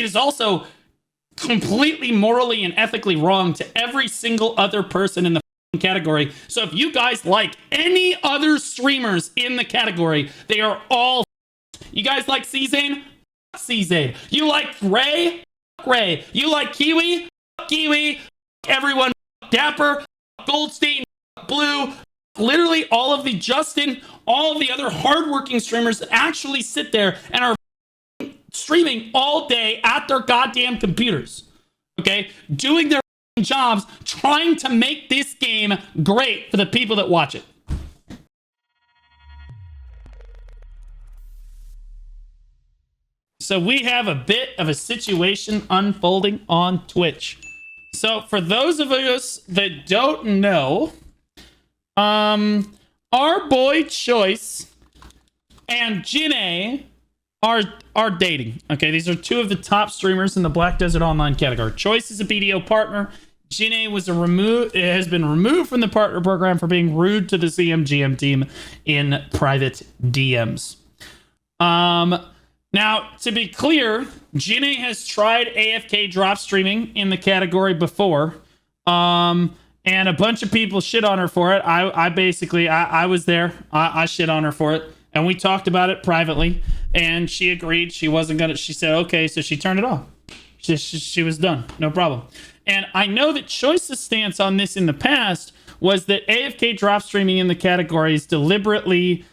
it is also completely morally and ethically wrong to every single other person in the category. So if you guys like any other streamers in the category, they are all. You guys like C-Zane? C-Zane. You like Ray? Ray. You like Kiwi? Kiwi. Everyone. Dapper. Goldstein. Blue. Literally all of the Justin, all of the other hardworking streamers that actually sit there and are streaming all day at their goddamn computers. Okay? Doing their jobs, trying to make this game great for the people that watch it. So we have a bit of a situation unfolding on Twitch. So for those of us that don't know, our boy Choice and Jinae are dating. Okay, these are two of the top streamers in the Black Desert Online category. Choice is a BDO partner. Jinae has been removed from the partner program for being rude to the CMGM team in private DMs. Now, to be clear, Jinae has tried AFK drop streaming in the category before. And a bunch of people shit on her for it. I was there. I shit on her for it. And we talked about it privately. And she agreed she wasn't going to. She said, okay, so she turned it off. She was done. No problem. And I know that Choice's stance on this in the past was that AFK drop streaming in the category is deliberately...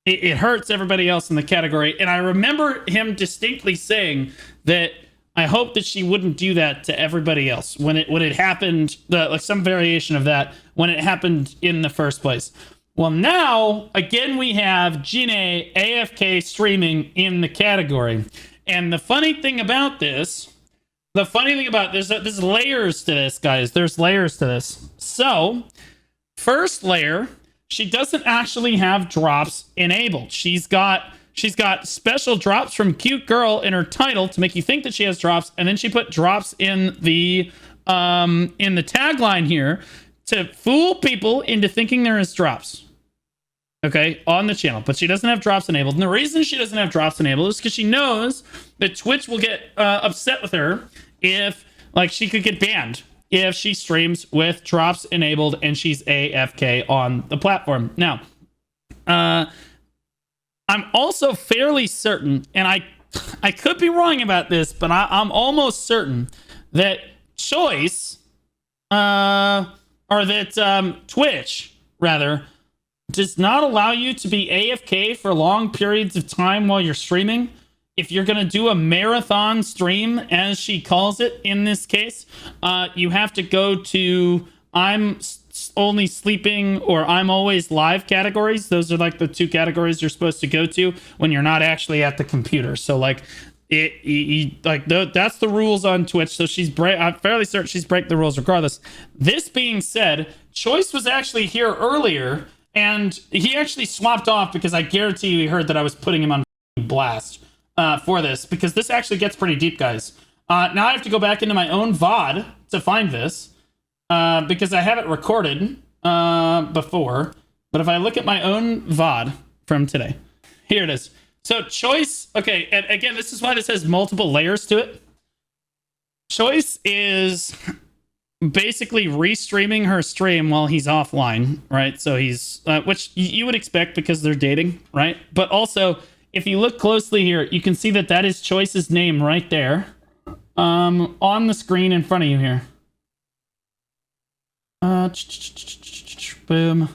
It hurts everybody else in the category. And I remember him distinctly saying that I hope that she wouldn't do that to everybody else when it happened, like some variation of that, when it happened in the first place. Well, now, again, we have Jinae AFK streaming in the category. And the funny thing about this, there's layers to this, guys. There's layers to this. So, first layer, she doesn't actually have drops enabled. She's got special drops from Cute Girl in her title to make you think that she has drops, and then she put drops in the tagline here to fool people into thinking there is drops. Okay, on the channel, but she doesn't have drops enabled. And the reason she doesn't have drops enabled is because she knows that Twitch will get upset with her if, like, she could get banned if she streams with drops enabled and she's AFK on the platform. Now, I'm also fairly certain, and I could be wrong about this, but I'm almost certain that Choice, or that Twitch, rather, does not allow you to be AFK for long periods of time while you're streaming. If you're going to do a marathon stream, as she calls it in this case, you have to go to I'm only sleeping or I'm always live categories. Those are like the two categories you're supposed to go to when you're not actually at the computer. So like that's the rules on Twitch. So I'm fairly certain she's breaking the rules regardless. This being said, Choice was actually here earlier and he actually swapped off because I guarantee you he heard that I was putting him on blast for this, because this actually gets pretty deep, guys. Now I have to go back into my own VOD to find this because I have it recorded before. But if I look at my own VOD from today, here it is. So Choice, okay, and again, this is why this has multiple layers to it. Choice is basically restreaming her stream while he's offline, right? So he's, which you would expect because they're dating, right? But also, if you look closely here, you can see that is Choice's name right there, on the screen in front of you here. Boom.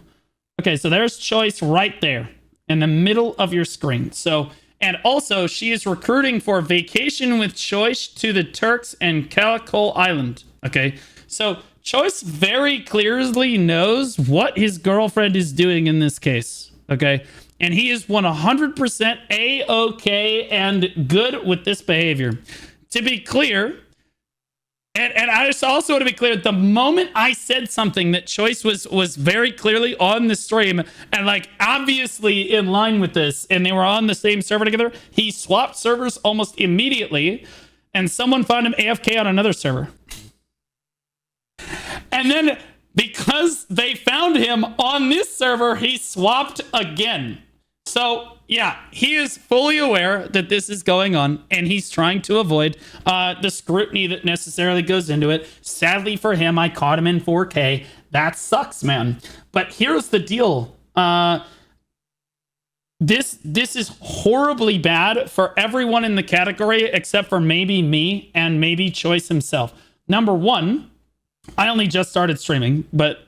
Okay, so there's Choice right there in the middle of your screen. So, and also she is recruiting for Vacation with Choice to the Turks and Caicos Island. Okay, so Choice very clearly knows what his girlfriend is doing in this case. Okay, and he is 100% A-okay and good with this behavior. To be clear, and I just also want to be clear, the moment I said something that Choice was very clearly on the stream and like obviously in line with this, and they were on the same server together, he swapped servers almost immediately, and someone found him AFK on another server. And then because they found him on this server, he swapped again. So yeah, he is fully aware that this is going on, and he's trying to avoid the scrutiny that necessarily goes into it. Sadly for him, I caught him in 4K. That sucks, man. But here's the deal. This is horribly bad for everyone in the category except for maybe me and maybe Choice himself. Number one, I only just started streaming, but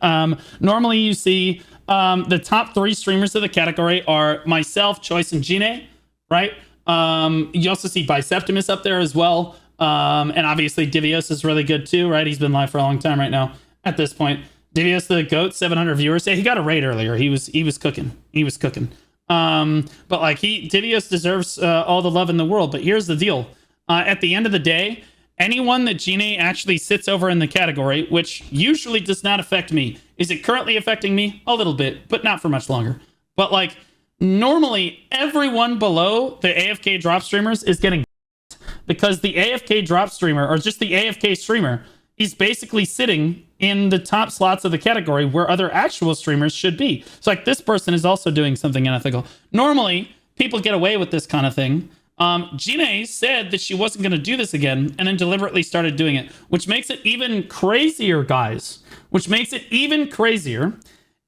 normally you see the top 3 streamers of the category are myself, Choice, and Gine, right? You also see Biceptimus up there as well. And obviously Divios is really good too, right? He's been live for a long time right now at this point. Divios the GOAT, 700 viewers. Yeah, he got a raid earlier. He was cooking. He was cooking. But like Divios deserves all the love in the world. But here's the deal. At the end of the day, anyone that Gine actually sits over in the category, which usually does not affect me. Is it currently affecting me? A little bit, but not for much longer. But like normally everyone below the AFK drop streamers is getting because the AFK drop streamer or just the AFK streamer is basically sitting in the top slots of the category where other actual streamers should be. So like this person is also doing something unethical. Normally people get away with this kind of thing. Gine said that she wasn't going to do this again and then deliberately started doing it, which makes it even crazier, guys. Which makes it even crazier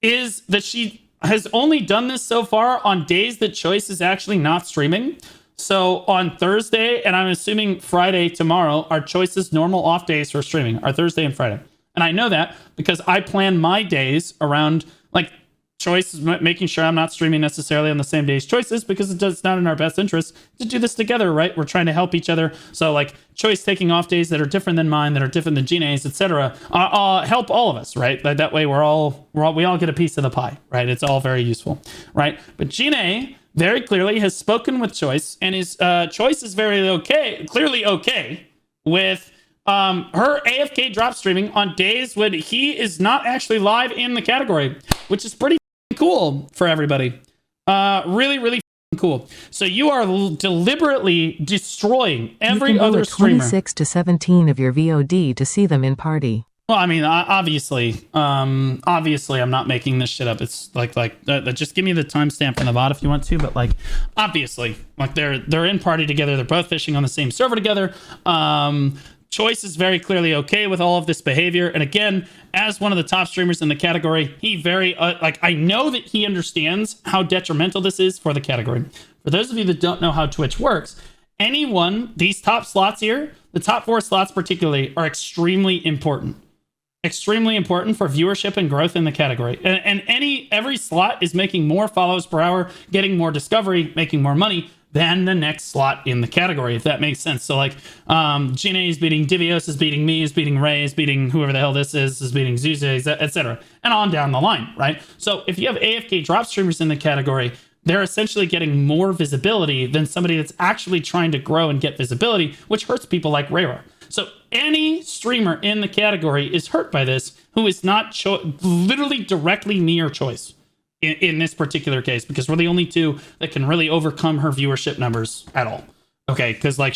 is that she has only done this so far on days that Choice is actually not streaming. So on Thursday, and I'm assuming Friday tomorrow, are Choice's normal off days for streaming, are Thursday and Friday. And I know that because I plan my days around like Choice is making sure I'm not streaming necessarily on the same day as Choices because it's not in our best interest to do this together, right? We're trying to help each other. So like Choice taking off days that are different than mine, that are different than Gine's, etc. Help all of us, right? That way we all get a piece of the pie, right? It's all very useful, right? But Gine very clearly has spoken with Choice, and his Choice is clearly okay with her AFK drop streaming on days when he is not actually live in the category, which is pretty cool for everybody. Really, really cool. So you are deliberately destroying every other streamer. 26 to 17 of your VOD to see them in party. Well, I mean, obviously, I'm not making this shit up. It's like just give me the timestamp from the bot if you want to. But like, obviously, like they're in party together. They're both fishing on the same server together. Choice is very clearly okay with all of this behavior. And again, as one of the top streamers in the category, he I know that he understands how detrimental this is for the category. For those of you that don't know how Twitch works, these top slots here, the top 4 slots particularly, are extremely important. Extremely important for viewership and growth in the category. And every slot is making more follows per hour, getting more discovery, making more money than the next slot in the category, if that makes sense. So like Gine is beating Divios, is beating me, is beating Ray, is beating whoever the hell this is beating Zuze, etc. And on down the line, right? So if you have AFK drop streamers in the category, they're essentially getting more visibility than somebody that's actually trying to grow and get visibility, which hurts people like Rayra. So any streamer in the category is hurt by this who is not literally directly near Choice in this particular case, because we're the only two that can really overcome her viewership numbers at all. Okay, because like if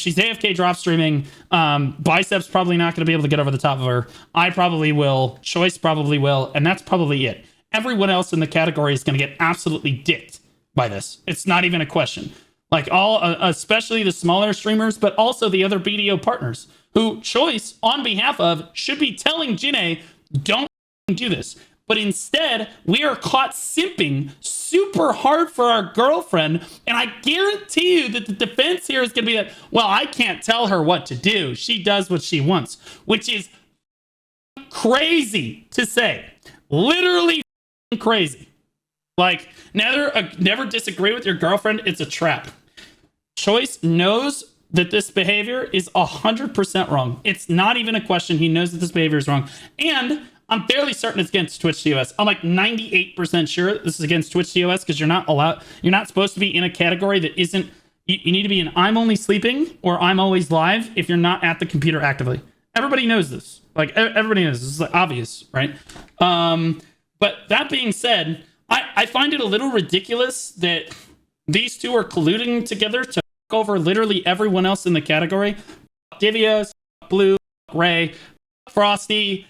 she's AFK drop streaming, Bicep's probably not going to be able to get over the top of her. I probably will. Choice probably will. And that's probably it. Everyone else in the category is going to get absolutely dicked by this. It's not even a question. Like especially the smaller streamers, but also the other BDO partners who Choice on behalf of should be telling Gine, don't do this. But instead, we are caught simping super hard for our girlfriend. And I guarantee you that the defense here is going to be that, well, I can't tell her what to do. She does what she wants, which is crazy to say. Literally crazy. Like, never disagree with your girlfriend. It's a trap. Choice knows that this behavior is 100% wrong. It's not even a question. He knows that this behavior is wrong. And I'm fairly certain it's against Twitch TOS. I'm like 98% sure this is against Twitch TOS because you're not supposed to be in a category that isn't, you need to be in I'm only sleeping or I'm always live if you're not at the computer actively. Everybody knows this. Like, everybody knows this. It's like obvious, right? But that being said, I find it a little ridiculous that these two are colluding together to fuck over literally everyone else in the category. Divios, Blue, Ray, Frosty,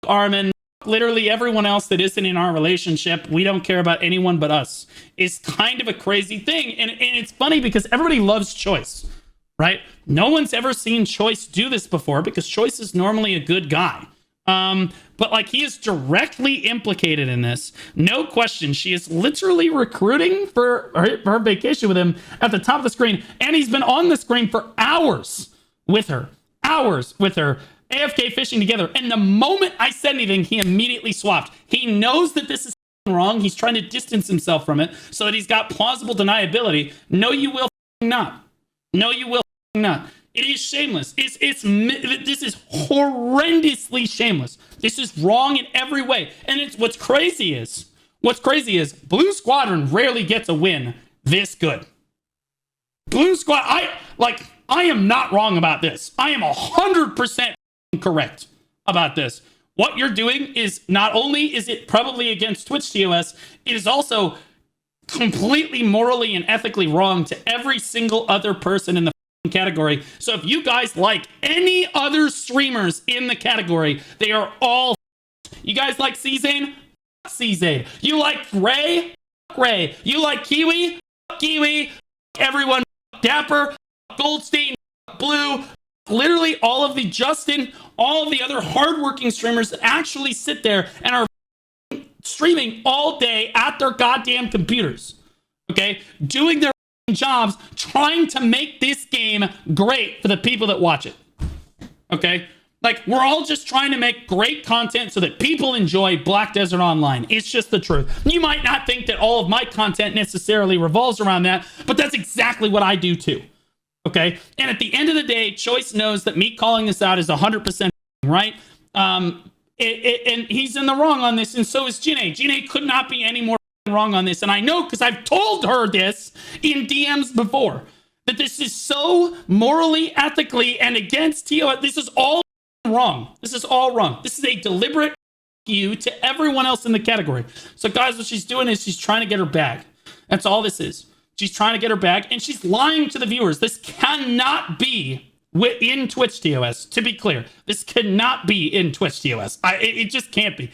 Armin, literally everyone else that isn't in our relationship. We don't care about anyone but us. Is kind of a crazy thing. And it's funny because everybody loves Choice, right? No one's ever seen Choice do this before because Choice is normally a good guy. But like he is directly implicated in this. No question. She is literally recruiting for her vacation with him at the top of the screen. And he's been on the screen for hours with her. AFK fishing together. And the moment I said anything, he immediately swapped. He knows that this is wrong. He's trying to distance himself from it so that he's got plausible deniability. No, you will not. No, you will not. It is shameless. This is horrendously shameless. This is wrong in every way. And what's crazy is Blue Squadron rarely gets a win this good. Blue Squad, I am not wrong about this. I am 100% correct about this. What you're doing is not only is it probably against Twitch TOS, it is also completely morally and ethically wrong to every single other person in the category. So if you guys like any other streamers in the category, they are all. You guys like C-Zane? C-Zane. You like Gray? Gray. You like Kiwi? Kiwi. Everyone. Dapper. Goldstein. Blue. Literally all of the Justin, all of the other hardworking streamers that actually sit there and are streaming all day at their goddamn computers. Okay? Doing their jobs, trying to make this game great for the people that watch it. Okay? Like, we're all just trying to make great content so that people enjoy Black Desert Online. It's just the truth. You might not think that all of my content necessarily revolves around that, but that's exactly what I do too. Okay? And at the end of the day, Choice knows that me calling this out is 100% right. And he's in the wrong on this, and so is Jinae. Jinae could not be any more wrong on this, and I know because I've told her this in DMs before, that this is so morally, ethically, and against TOS. This is all wrong. This is all wrong. This is a deliberate you to everyone else in the category. So guys, what she's doing is she's trying to get her bag. That's all this is. She's trying to get her bag, and she's lying to the viewers. This cannot be in Twitch TOS, to be clear. This cannot be in Twitch TOS. It just can't be.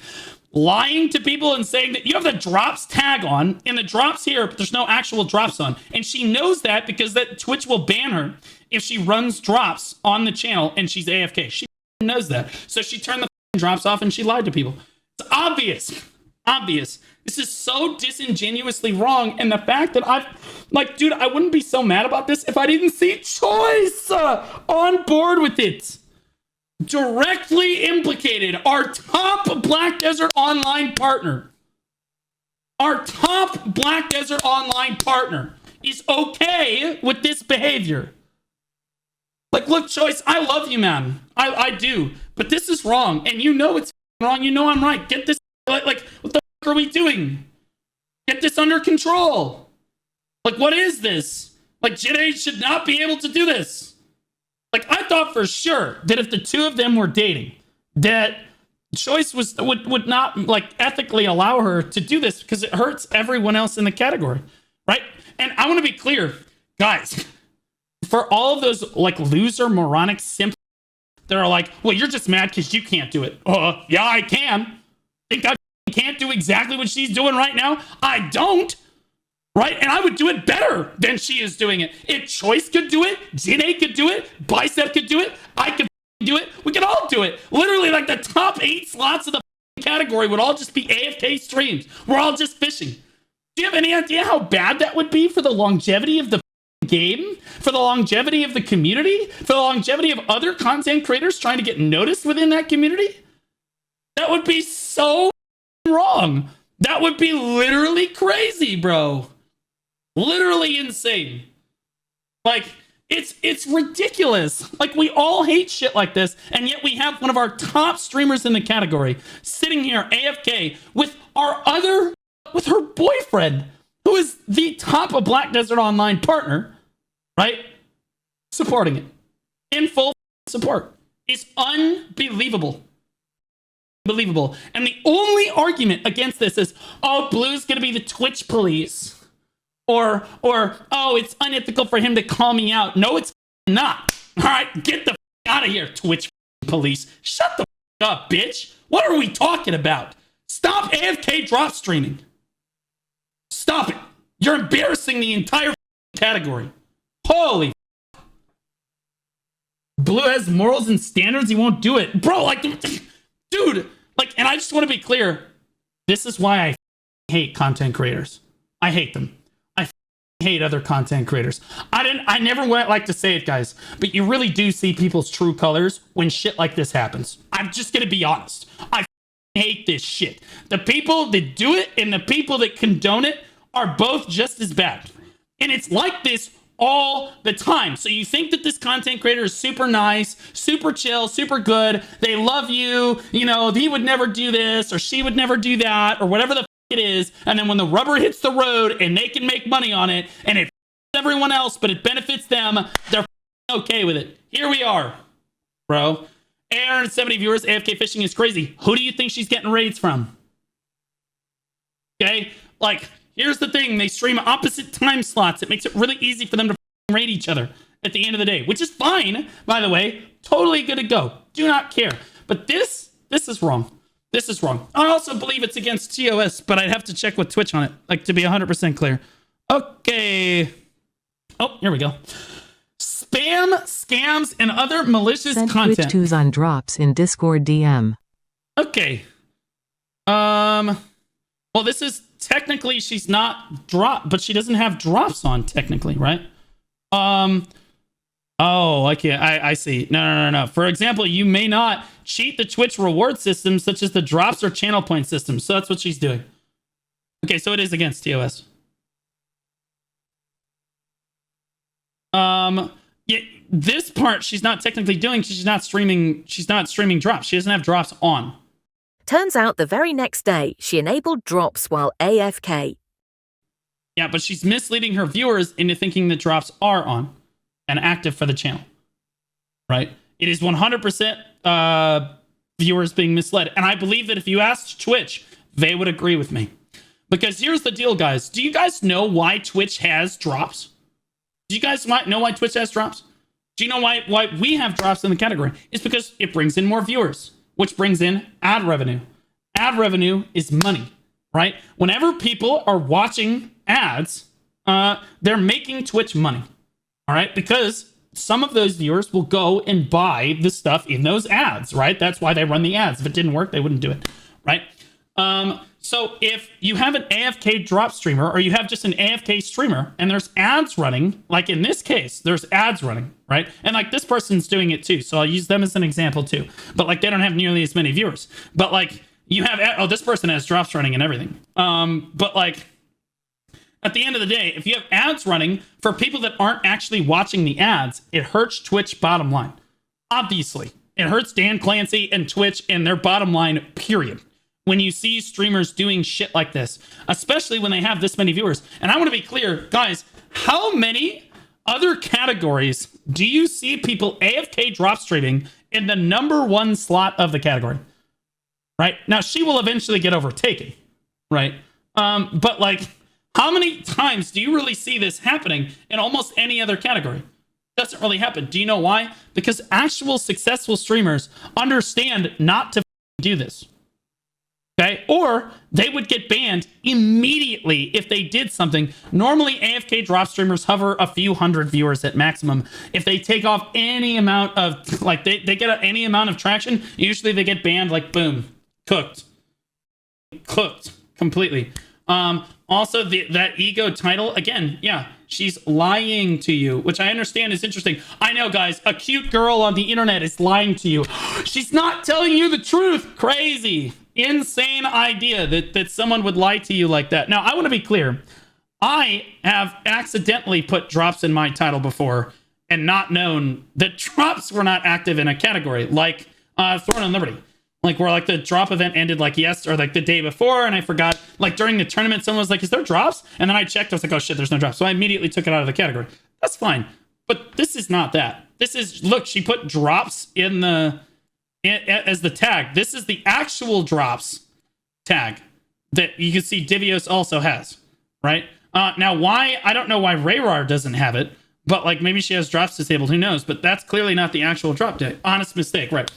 Lying to people and saying that you have the drops tag on, and the drops here, but there's no actual drops on. And she knows that because that Twitch will ban her if she runs drops on the channel and she's AFK. She knows that. So she turned the drops off and she lied to people. It's obvious. Obvious. This is so disingenuously wrong. And the fact that dude, I wouldn't be so mad about this if I didn't see Choice on board with it. Directly implicated our top Black Desert Online partner. Our top Black Desert Online partner is okay with this behavior. Like, look, Choice, I love you, man. I do. But this is wrong. And you know it's wrong. You know I'm right. Get this, what the fuck are we doing? Get this under control. Like, what is this? Like, Jinae should not be able to do this. Like, I thought for sure that if the two of them were dating, that Choice would not, like, ethically allow her to do this because it hurts everyone else in the category, right? And I want to be clear, guys, for all of those, like, loser, moronic simps that are like, well, you're just mad because you can't do it. Yeah, I can. Think I can't do exactly what she's doing right now? I don't. Right? And I would do it better than she is doing it. If Choice could do it, Jinae could do it, Bicep could do it, I could do it, we could all do it. Literally, like, the top 8 slots of the category would all just be AFK streams. We're all just fishing. Do you have any idea how bad that would be for the longevity of the game? For the longevity of the community? For the longevity of other content creators trying to get noticed within that community? That would be so wrong. That would be literally crazy, bro. Literally insane. Like, it's ridiculous. Like, we all hate shit like this, and yet we have one of our top streamers in the category sitting here AFK with her boyfriend, who is the top of Black Desert Online partner, right? Supporting it. In full support. It's unbelievable. Unbelievable. And the only argument against this is, oh, Blue's gonna be the Twitch police. Or, oh, it's unethical for him to call me out. No, it's not. All right, get the out of here, Twitch police. Shut the up, bitch. What are we talking about? Stop AFK drop streaming. Stop it. You're embarrassing the entire category. Holy Blue has morals and standards. He won't do it. Bro, like, dude, like, and I just want to be clear. This is why I hate content creators. I hate them. I hate other content creators. I never like to say it, guys, but you really do see people's true colors when shit like this happens. I'm just going to be honest. I hate this shit. The people that do it and the people that condone it are both just as bad. And it's like this all the time. So you think that this content creator is super nice, super chill, super good. They love you. You know, he would never do this or she would never do that or whatever the it is. And then when the rubber hits the road and they can make money on it and it everyone else, but it benefits them, they're okay with it. Here we are, bro. 870 viewers. AFK fishing is crazy. Who do you think she's getting raids from? Okay, like, here's the thing. They stream opposite time slots. It makes it really easy for them to raid each other at the end of the day, which is fine, by the way. Totally good to go. Do not care. But this is wrong. This is wrong. I also believe it's against TOS, but I'd have to check with Twitch on it, like, to be 100% clear. Okay. Oh, here we go. Spam, scams, and other malicious Send content. Twitch twos on drops in Discord DM. Okay. Well, this is technically she's not drop, but she doesn't have drops on technically, right? Oh, okay. I see. No. For example, you may not cheat the Twitch reward system, such as the drops or channel point system. So that's what she's doing. Okay, so it is against TOS. Yeah, this part she's not technically doing. She's not streaming. She's not streaming drops. She doesn't have drops on. Turns out the very next day, she enabled drops while AFK. Yeah, but she's misleading her viewers into thinking that drops are on and active for the channel, right? It is 100% viewers being misled. And I believe that if you asked Twitch, they would agree with me. Because here's the deal, guys. Do you guys know why Twitch has drops? Do you guys know why Twitch has drops? Do you know why we have drops in the category? It's because it brings in more viewers, which brings in ad revenue. Ad revenue is money, right? Whenever people are watching ads, they're making Twitch money, all right? Because some of those viewers will go and buy the stuff in those ads, right? That's why they run the ads. If it didn't work, they wouldn't do it, right? So if you have an AFK drop streamer or you have just an AFK streamer and there's ads running, like in this case, there's ads running, right? And like this person's doing it too. So I'll use them as an example too. But like they don't have nearly as many viewers. But like you have, oh, this person has drops running and everything. But like at the end of the day, if you have ads running for people that aren't actually watching the ads, it hurts Twitch bottom line. Obviously, it hurts Dan Clancy and Twitch and their bottom line, period. When you see streamers doing shit like this, especially when they have this many viewers. And I want to be clear, guys, how many other categories do you see people AFK drop streaming in the #1 slot of the category? Right? Now, she will eventually get overtaken, right? But like, how many times do you really see this happening in almost any other category? Doesn't really happen. Do you know why? Because actual successful streamers understand not to do this. Okay, or they would get banned immediately if they did something. Normally, AFK drop streamers hover a few hundred viewers at maximum. If they take off any amount of, like, they get any amount of traction, usually they get banned, like, boom, cooked completely. Also, that ego title, again, yeah, she's lying to you, which I understand is interesting. I know, guys, a cute girl on the internet is lying to you. She's not telling you the truth. Crazy. Insane idea that someone would lie to you like that. Now, I want to be clear. I have accidentally put drops in my title before and not known that drops were not active in a category, like Throne and Liberty. Like, where, like, the drop event ended, like, or, like, the day before, and I forgot. Like, during the tournament, someone was like, is there drops? And then I checked. I was like, oh, shit, there's no drops. So I immediately took it out of the category. That's fine. But this is not that. This is, look, she put drops in as the tag. This is the actual drops tag that you can see Divios also has, right? Now, why? I don't know why Rayrar doesn't have it, but, like, maybe she has drops disabled. Who knows? But that's clearly not the actual drop tag. Honest mistake, right?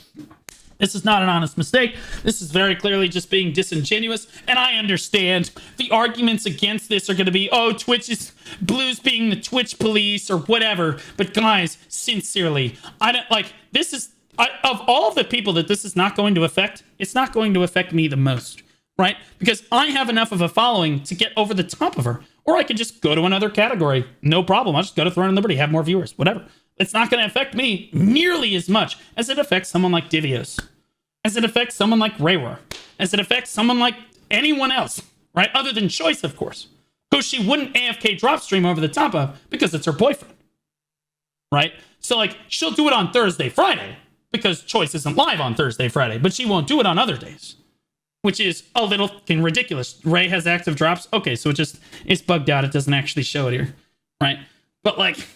This is not an honest mistake. This is very clearly just being disingenuous. And I understand the arguments against this are going to be, oh, Twitch is Blue's being the Twitch police or whatever. But guys, sincerely, I don't like this is of all of the people that this is not going to affect, it's not going to affect me the most, right? Because I have enough of a following to get over the top of her. Or I could just go to another category. No problem. I'll just go to Throne and Liberty, have more viewers, whatever. It's not going to affect me nearly as much as it affects someone like Divios, as it affects someone like Raywar, as it affects someone like anyone else, right? Other than Choice, of course, who she wouldn't AFK drop stream over the top of because it's her boyfriend, right? So, like, she'll do it on Thursday, Friday, because Choice isn't live on Thursday, Friday, but she won't do it on other days, which is a little fucking ridiculous. Ray has active drops. Okay, so it's bugged out. It doesn't actually show it here, right? But, like,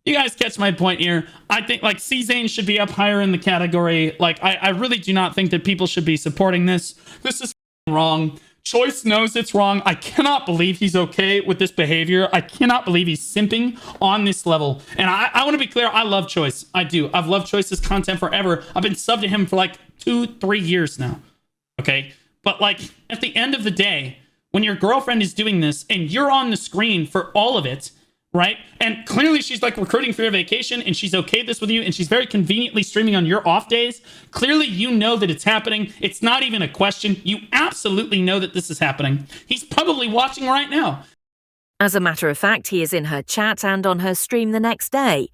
you guys catch my point here. I think, like, C-Zane should be up higher in the category. Like, I really do not think that people should be supporting this. This is wrong. Choice knows it's wrong. I cannot believe he's okay with this behavior. I cannot believe he's simping on this level. And I want to be clear. I love Choice. I do. I've loved Choice's content forever. I've been subbed to him for, like, 2-3 years now. Okay? But, like, at the end of the day, when your girlfriend is doing this and you're on the screen for all of it, right? And clearly she's like recruiting for your vacation and she's okay this with you and she's very conveniently streaming on your off days. Clearly you know that it's happening. It's not even a question. You absolutely know that this is happening. He's probably watching right now. As a matter of fact, he is in her chat and on her stream the next day.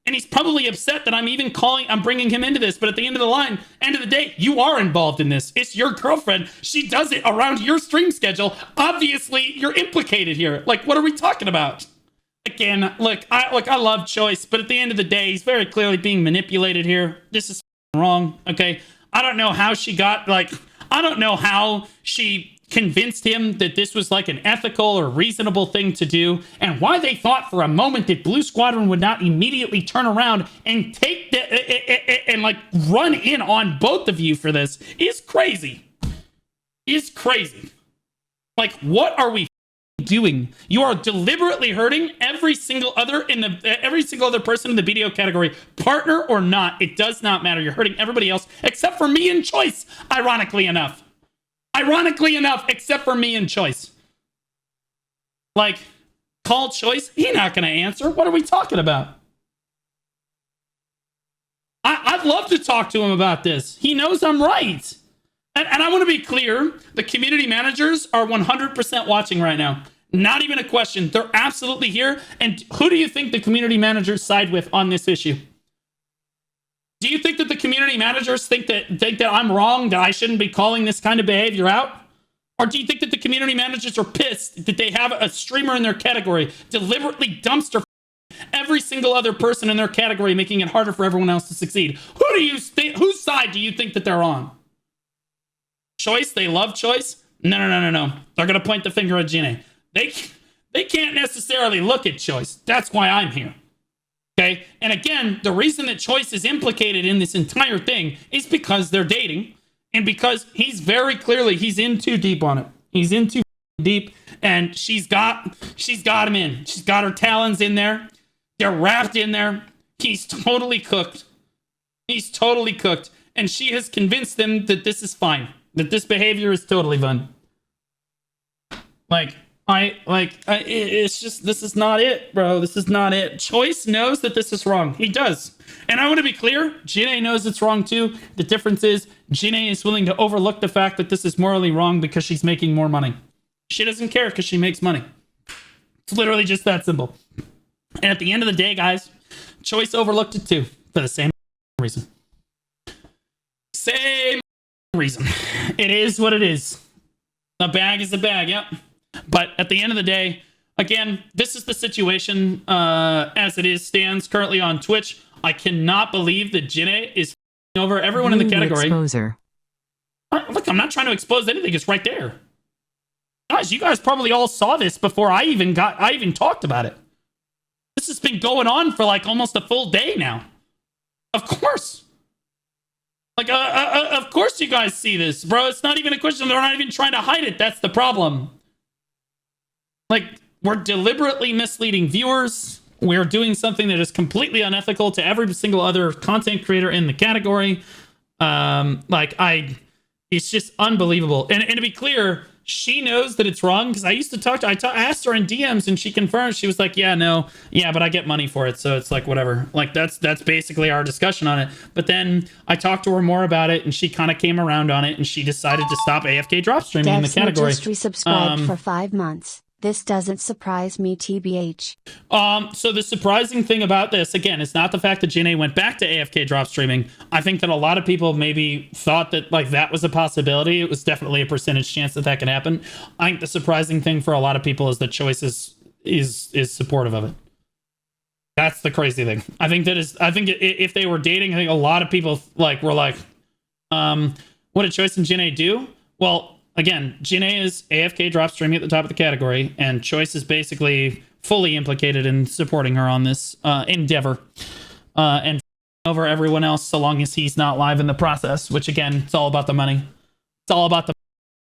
And he's probably upset that I'm bringing him into this. But at the end of the day, you are involved in this. It's your girlfriend. She does it around your stream schedule. Obviously, you're implicated here. Like, what are we talking about? Again, look, I love Choice, but at the end of the day, he's very clearly being manipulated here. This is wrong, okay? I don't know how she convinced him that this was like an ethical or reasonable thing to do, and why they thought for a moment that Blue Squadron would not immediately turn around and take and like run in on both of you for this is crazy. Is crazy. Like, what are we doing? You are deliberately hurting every single other person in the BDO category, partner or not. It does not matter. You're hurting everybody else except for me and Choice. Ironically enough, except for me and Choice. Like, call Choice. He's not going to answer. What are we talking about? I'd love to talk to him about this. He knows I'm right. And I want to be clear, the community managers are 100% watching right now. Not even a question. They're absolutely here. And who do you think the community managers side with on this issue? Do you think that the community managers think that I'm wrong, that I shouldn't be calling this kind of behavior out? Or do you think that the community managers are pissed that they have a streamer in their category deliberately dumpster every single other person in their category, making it harder for everyone else to succeed? Whose side do you think that they're on? Choice? They love Choice? No. They're going to point the finger at Gine. They can't necessarily look at Choice. That's why I'm here. Okay? And again, the reason that Choice is implicated in this entire thing is because they're dating, and because he's in too deep on it. He's in too deep, and she's got him in. She's got her talons in there. They're wrapped in there. He's totally cooked. And she has convinced them that this is fine. That this behavior is totally fun. It's just, this is not it, bro. This is not it. Choice knows that this is wrong. He does. And I want to be clear, Jine knows it's wrong too. The difference is, Jine is willing to overlook the fact that this is morally wrong because she's making more money. She doesn't care because she makes money. It's literally just that simple. And at the end of the day, guys, Choice overlooked it too, for the same reason. Same reason. It is what it is. A bag is a bag, yep. But at the end of the day, again, this is the situation as it stands currently on Twitch. I cannot believe that Jine is over everyone in the category. Exposer. Look, I'm not trying to expose anything. It's right there. Guys, you guys probably all saw this before I even talked about it. This has been going on for like almost a full day now. Of course. Like, of course you guys see this, bro. It's not even a question. They're not even trying to hide it. That's the problem. Like, we're deliberately misleading viewers. We're doing something that is completely unethical to every single other content creator in the category. It's just unbelievable. And to be clear, she knows that it's wrong because I used to talk to, I asked her in DMs and she confirmed. She was like, yeah, no, yeah, but I get money for it. So it's like, whatever. Like that's basically our discussion on it. But then I talked to her more about it and she kind of came around on it and she decided to stop AFK drop streaming in the category. Just resubscribed for 5 months. This doesn't surprise me, TBH. So the surprising thing about this, again, it's not the fact that Janae went back to AFK drop streaming. I think that a lot of people maybe thought that like that was a possibility. It was definitely a percentage chance that that can happen. I think the surprising thing for a lot of people is that Choice is supportive of it. That's the crazy thing. I think if they were dating, I think a lot of people like were like, what did Choice and Janae do? Well, again, Janae is AFK drop streaming at the top of the category, and Choice is basically fully implicated in supporting her on this endeavor and over everyone else so long as he's not live in the process, which again, it's all about the money. It's all about the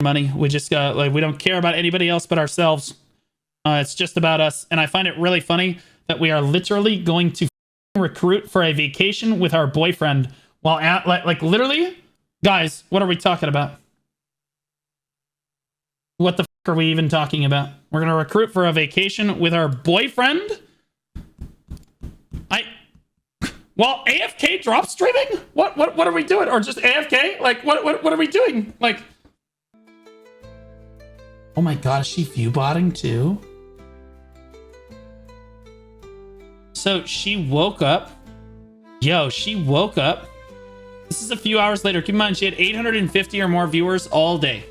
money. We just we don't care about anybody else but ourselves. It's just about us. And I find it really funny that we are literally going to recruit for a vacation with our boyfriend while at like literally, guys, what are we talking about? What the fuck are we even talking about? We're going to recruit for a vacation with our boyfriend? While AFK drop streaming? What are we doing? Or just AFK? Like, what are we doing? Like, oh my god, is she view botting too? So she woke up. Yo, she woke up. This is a few hours later. Keep in mind, she had 850 or more viewers all day.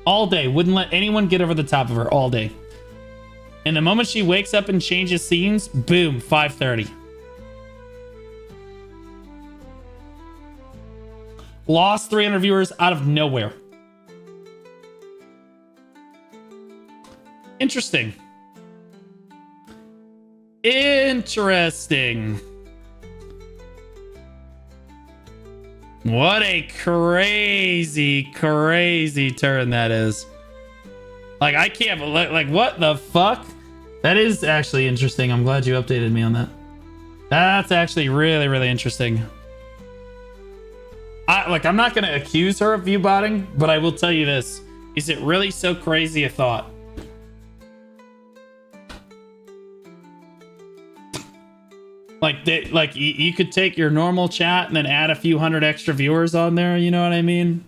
All day. Wouldn't let anyone get over the top of her all day. And the moment she wakes up and changes scenes, boom, 5:30. Lost 300 viewers out of nowhere. Interesting. Interesting. What a crazy, crazy turn that is. Like, I can't believe, like, what the fuck? That is actually interesting. I'm glad you updated me on that. That's actually really, really interesting. I'm not going to accuse her of view botting, but I will tell you this. Is it really so crazy a thought? Like, you could take your normal chat and then add a few hundred extra viewers on there, you know what I mean?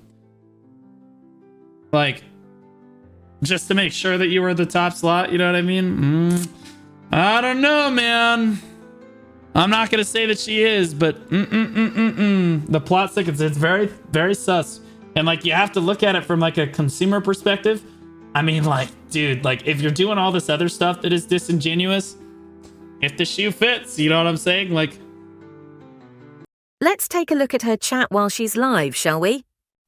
Like, just to make sure that you were the top slot, you know what I mean? I don't know, man. I'm not gonna say that she is, but the plot thickens. It's very, very sus. And like, you have to look at it from like a consumer perspective. I mean, like, dude, like if you're doing all this other stuff that is disingenuous, if the shoe fits, you know what I'm saying? Like, Let's take a look at her chat while she's live, shall we?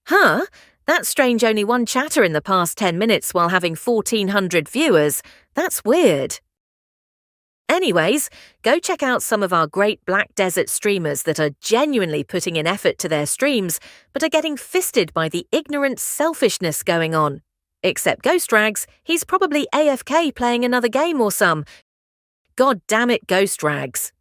Huh? That's strange, only one chatter in the past 10 minutes while having 1,400 viewers. That's weird. Anyways, go check out some of our great Black Desert streamers that are genuinely putting in effort to their streams, but are getting fisted by the ignorant selfishness going on. Except Ghost Rags, he's probably AFK playing another game or some. God damn it, Ghost Rags.